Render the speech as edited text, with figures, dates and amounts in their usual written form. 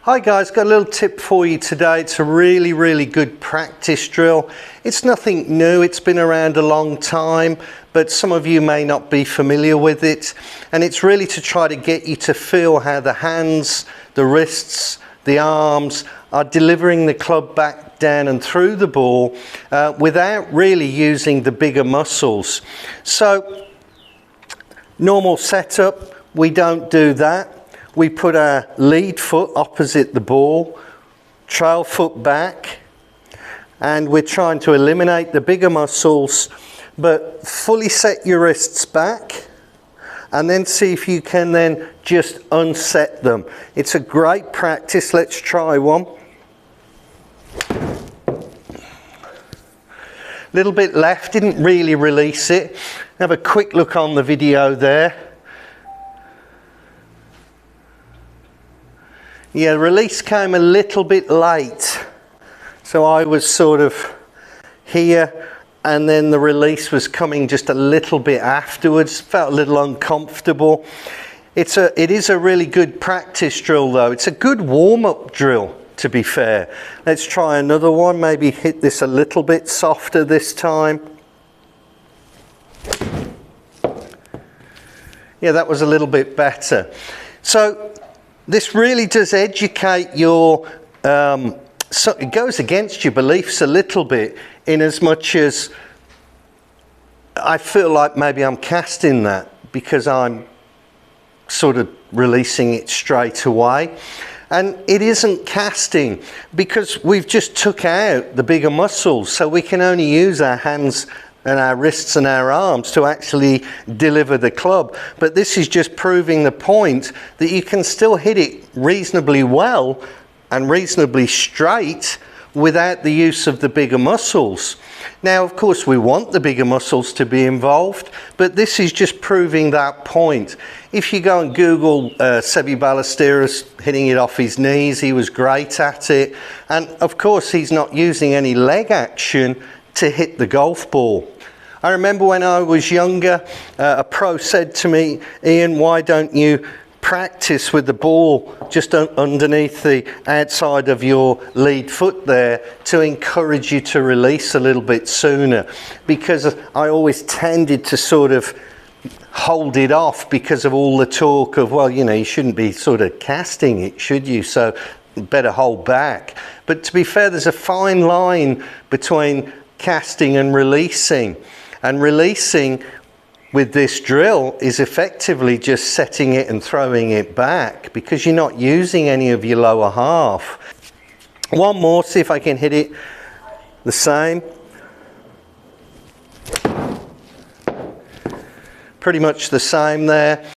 Hi guys, got a little tip for you today. It's a really good practice drill. It's nothing new, it's been around a long time, but some of you may not be familiar with it. And it's really to try to get you to feel how the hands, the wrists, the arms are delivering the club back down and through the ball without really using the bigger muscles. So, normal setup, we don't do that. We put our lead foot opposite the ball, trail foot back, and we're trying to eliminate the bigger muscles, but fully set your wrists back and then see if you can then just unset them. It's a great practice. Let's try one. Little bit left, didn't really release it. Have a quick look on the video there. Yeah, the release came a little bit late. So I was sort of here and then the release was coming just a little bit afterwards. Felt a little uncomfortable. It is a really good practice drill though. It's a good warm-up drill, to be fair. Let's try another one. Maybe hit this a little bit softer this time. Yeah, that was a little bit better. So this really does educate your, so it goes against your beliefs a little bit, in as much as I feel like maybe I'm casting that because I'm sort of releasing it straight away. And it isn't casting because we've just took out the bigger muscles, so we can only use our hands and our wrists and our arms to actually deliver the club. But this is just proving the point that you can still hit it reasonably well and reasonably straight without the use of the bigger muscles. Now, of course, we want the bigger muscles to be involved, but this is just proving that point. If you go and Google Seve Ballesteros hitting it off his knees, he was great at it. And of course, he's not using any leg action to hit the golf ball. I remember when I was younger, a pro said to me, "Ian, why don't you practice with the ball just underneath the outside of your lead foot there to encourage you to release a little bit sooner?" Because I always tended to sort of hold it off because of all the talk of, well, you know, you shouldn't be sort of casting it, should you? So better hold back. But to be fair, there's a fine line between casting and releasing. And releasing with this drill is effectively just setting it and throwing it back because you're not using any of your lower half. One more, see if I can hit it the same. Pretty much the same there.